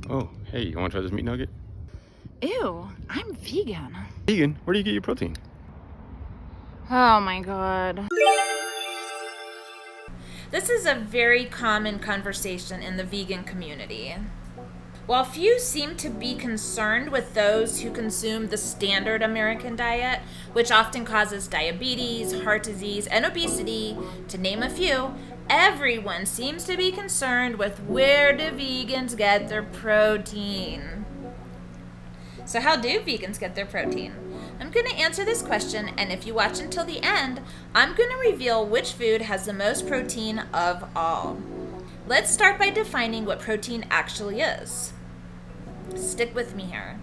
Oh, hey, you want to try this meat nugget? Ew, I'm vegan. Vegan? Where do you get your protein? Oh my god. This is a very common conversation in the vegan community. While few seem to be concerned with those who consume the standard American diet, which often causes diabetes, heart disease, and obesity, to name a few, everyone seems to be concerned with where do vegans get their protein. So how do vegans get their protein? I'm going to answer this question, and if you watch until the end, I'm going to reveal which food has the most protein of all. Let's start by defining what protein actually is. Stick with me here.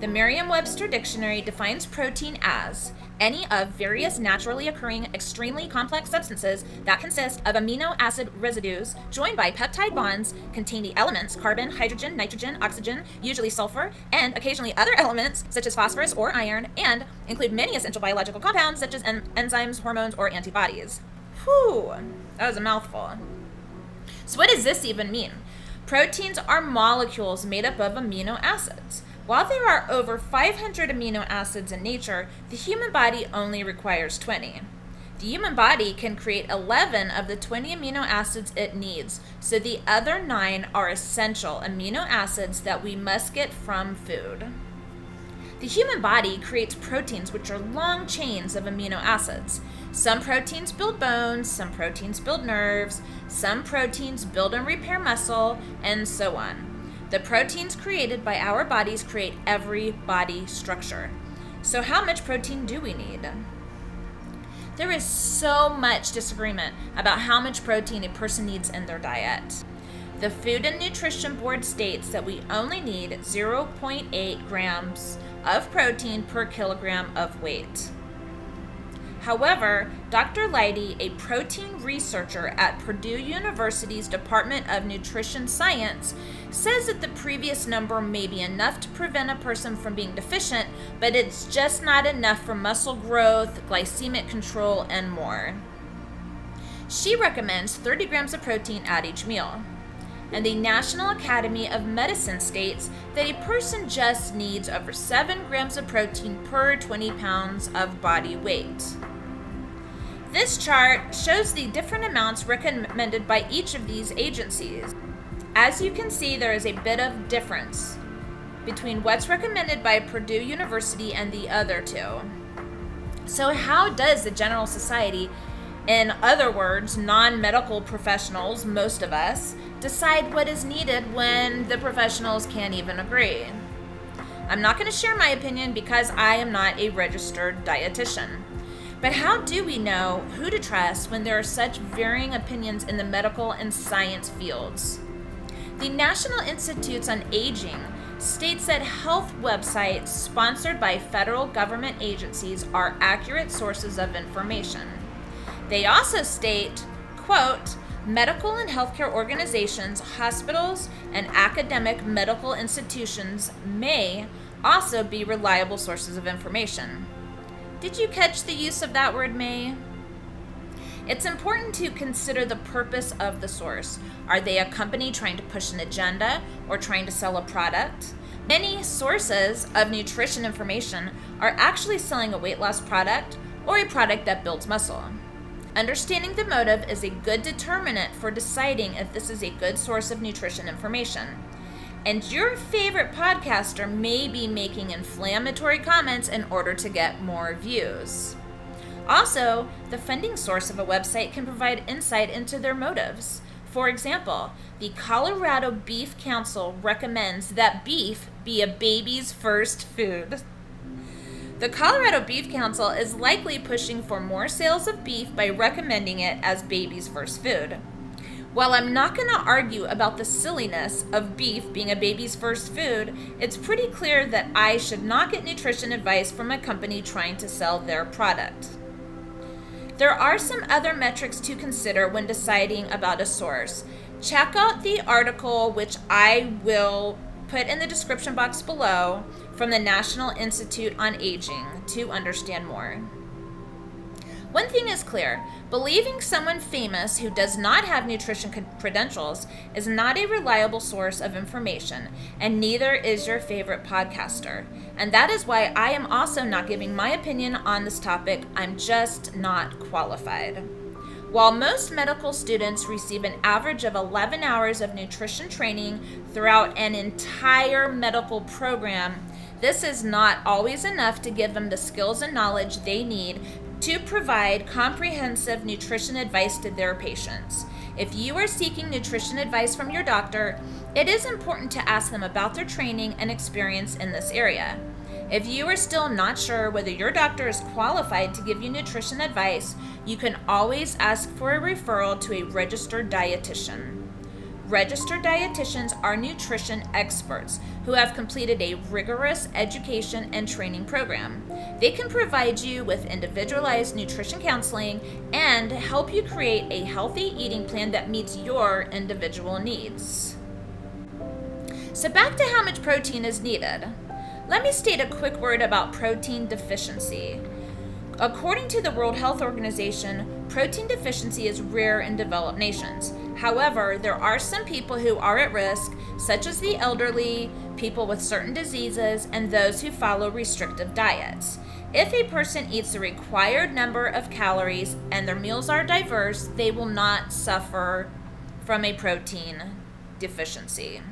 The Merriam-Webster Dictionary defines protein as any of various naturally occurring extremely complex substances that consist of amino acid residues joined by peptide bonds, contain the elements carbon, hydrogen, nitrogen, oxygen, usually sulfur, and occasionally other elements such as phosphorus or iron, and include many essential biological compounds such as enzymes, hormones, or antibodies. Whew, that was a mouthful. So what does this even mean? Proteins are molecules made up of amino acids. While there are over 500 amino acids in nature, the human body only requires 20. The human body can create 11 of the 20 amino acids it needs, so the other 9 are essential amino acids that we must get from food. The human body creates proteins, which are long chains of amino acids. Some proteins build bones, some proteins build nerves, some proteins build and repair muscle, and so on. The proteins created by our bodies create every body structure. So how much protein do we need? There is so much disagreement about how much protein a person needs in their diet. The Food and Nutrition Board states that we only need 0.8 grams of protein per kilogram of weight. However, Dr. Leidy, a protein researcher at Purdue University's Department of Nutrition Science, says that the previous number may be enough to prevent a person from being deficient, but it's just not enough for muscle growth, glycemic control, and more. She recommends 30 grams of protein at each meal. And the National Academy of Medicine states that a person just needs over 7 grams of protein per 20 pounds of body weight. This chart shows the different amounts recommended by each of these agencies. As you can see, there is a bit of difference between what's recommended by Purdue University and the other two. So how does the general society, in other words, non-medical professionals, most of us, decide what is needed when the professionals can't even agree? I'm not going to share my opinion because I am not a registered dietitian. But how do we know who to trust when there are such varying opinions in the medical and science fields? The National Institutes on Aging states that health websites sponsored by federal government agencies are accurate sources of information. They also state, quote, medical and healthcare organizations, hospitals, and academic medical institutions may also be reliable sources of information. Did you catch the use of that word may? It's important to consider the purpose of the source. Are they a company trying to push an agenda or trying to sell a product? Many sources of nutrition information are actually selling a weight loss product or a product that builds muscle. Understanding the motive is a good determinant for deciding if this is a good source of nutrition information. And your favorite podcaster may be making inflammatory comments in order to get more views. Also, the funding source of a website can provide insight into their motives. For example, the Colorado Beef Council recommends that beef be a baby's first food. The Colorado Beef Council is likely pushing for more sales of beef by recommending it as baby's first food. While I'm not going to argue about the silliness of beef being a baby's first food, it's pretty clear that I should not get nutrition advice from a company trying to sell their product. There are some other metrics to consider when deciding about a source. Check out the article, which I will put in the description box below, from the National Institute on Aging to understand more. One thing is clear: believing someone famous who does not have nutrition credentials is not a reliable source of information, and neither is your favorite podcaster. And that is why I am also not giving my opinion on this topic. I'm just not qualified. While most medical students receive an average of 11 hours of nutrition training throughout an entire medical program, this is not always enough to give them the skills and knowledge they need to provide comprehensive nutrition advice to their patients. If you are seeking nutrition advice from your doctor, it is important to ask them about their training and experience in this area. If you are still not sure whether your doctor is qualified to give you nutrition advice, you can always ask for a referral to a registered dietitian. Registered dietitians are nutrition experts who have completed a rigorous education and training program. They can provide you with individualized nutrition counseling and help you create a healthy eating plan that meets your individual needs. So back to how much protein is needed. Let me state a quick word about protein deficiency. According to the World Health Organization, protein deficiency is rare in developed nations. However, there are some people who are at risk, such as the elderly, people with certain diseases, and those who follow restrictive diets. If a person eats the required number of calories and their meals are diverse, they will not suffer from a protein deficiency.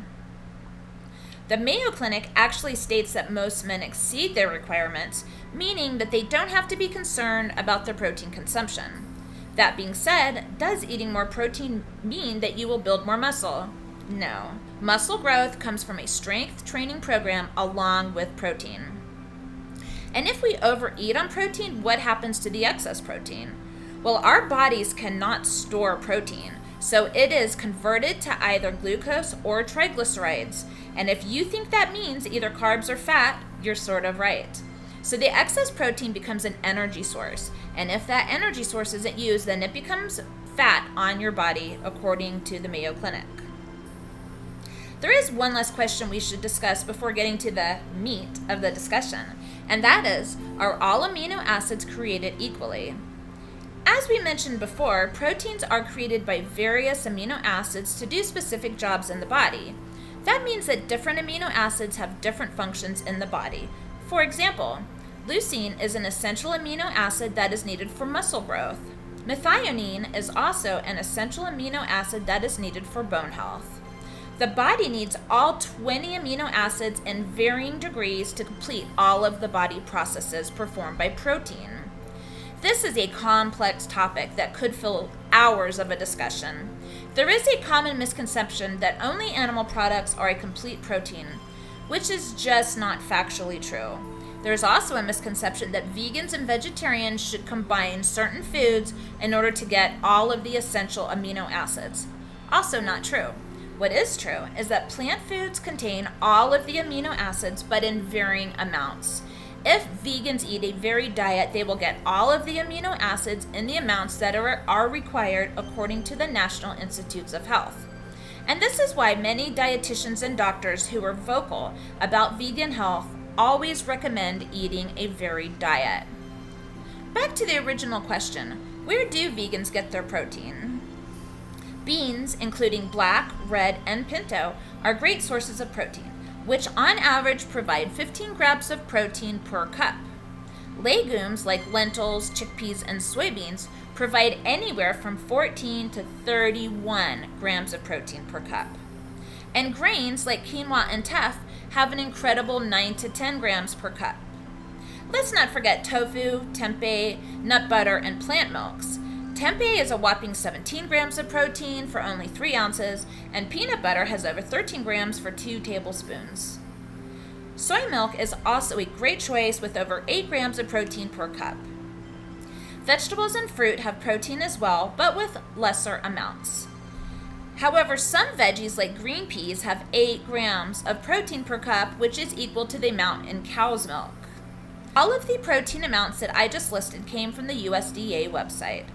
The Mayo Clinic actually states that most men exceed their requirements, meaning that they don't have to be concerned about their protein consumption. That being said, does eating more protein mean that you will build more muscle? No. Muscle growth comes from a strength training program along with protein. And if we overeat on protein, what happens to the excess protein? Well, our bodies cannot store protein, so it is converted to either glucose or triglycerides. And if you think that means either carbs or fat, you're sort of right. So the excess protein becomes an energy source. And if that energy source isn't used, then it becomes fat on your body, according to the Mayo Clinic. There is one last question we should discuss before getting to the meat of the discussion, and that is, are all amino acids created equally? As we mentioned before, proteins are created by various amino acids to do specific jobs in the body. That means that different amino acids have different functions in the body. For example, leucine is an essential amino acid that is needed for muscle growth. Methionine is also an essential amino acid that is needed for bone health. The body needs all 20 amino acids in varying degrees to complete all of the body processes performed by protein. This is a complex topic that could fill hours of a discussion. There is a common misconception that only animal products are a complete protein, which is just not factually true. There's also a misconception that vegans and vegetarians should combine certain foods in order to get all of the essential amino acids. Also not true. What is true is that plant foods contain all of the amino acids, but in varying amounts. If vegans eat a varied diet, they will get all of the amino acids in the amounts that are required according to the National Institutes of Health. And this is why many dietitians and doctors who are vocal about vegan health always recommend eating a varied diet. Back to the original question, where do vegans get their protein? Beans, including black, red, and pinto, are great sources of protein, which on average provide 15 grams of protein per cup. Legumes like lentils, chickpeas, and soybeans provide anywhere from 14 to 31 grams of protein per cup. And grains like quinoa and teff have an incredible 9 to 10 grams per cup. Let's not forget tofu, tempeh, nut butter, and plant milks. Tempeh is a whopping 17 grams of protein for only 3 ounces, and peanut butter has over 13 grams for 2 tablespoons. Soy milk is also a great choice with over 8 grams of protein per cup. Vegetables and fruit have protein as well, but with lesser amounts. However, some veggies like green peas have 8 grams of protein per cup, which is equal to the amount in cow's milk. All of the protein amounts that I just listed came from the USDA website.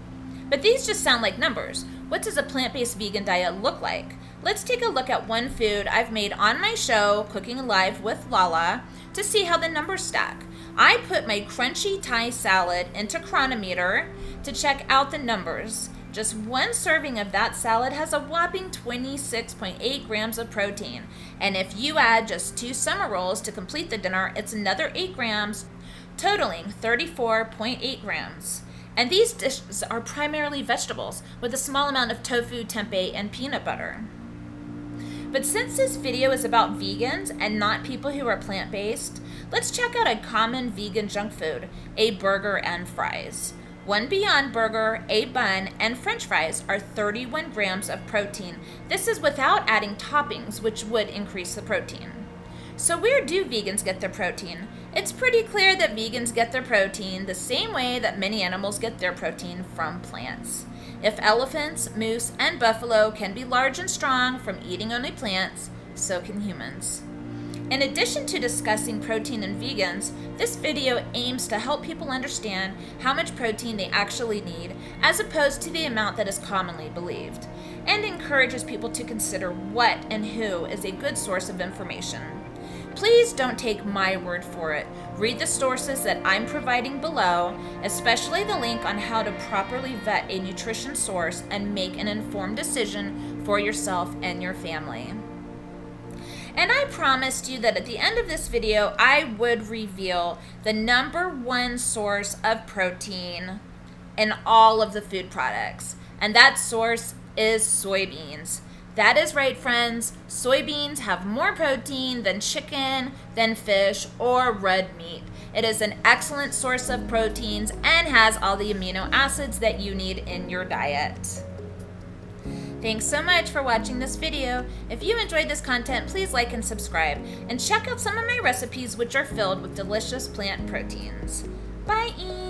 But these just sound like numbers. What does a plant-based vegan diet look like? Let's take a look at one food I've made on my show, Cooking Live with Lala, to see how the numbers stack. I put my crunchy Thai salad into Chronometer, to check out the numbers. Just one serving of that salad has a whopping 26.8 grams of protein. And if you add just 2 summer rolls to complete the dinner, it's another 8 grams, totaling 34.8 grams. And these dishes are primarily vegetables, with a small amount of tofu, tempeh, and peanut butter. But since this video is about vegans and not people who are plant-based, let's check out a common vegan junk food, a burger and fries. One Beyond Burger, a bun, and french fries are 31 grams of protein. This is without adding toppings, which would increase the protein. So where do vegans get their protein? It's pretty clear that vegans get their protein the same way that many animals get their protein from plants. If elephants, moose, and buffalo can be large and strong from eating only plants, so can humans. In addition to discussing protein in vegans, this video aims to help people understand how much protein they actually need as opposed to the amount that is commonly believed, and encourages people to consider what and who is a good source of information. Please don't take my word for it. Read the sources that I'm providing below, especially the link on how to properly vet a nutrition source and make an informed decision for yourself and your family. And I promised you that at the end of this video, I would reveal the #1 source of protein in all of the food products. And that source is soybeans. That is right, friends. Soybeans have more protein than chicken, than fish, or red meat. It is an excellent source of proteins and has all the amino acids that you need in your diet. Thanks so much for watching this video. If you enjoyed this content, please like and subscribe, and check out some of my recipes which are filled with delicious plant proteins. Bye!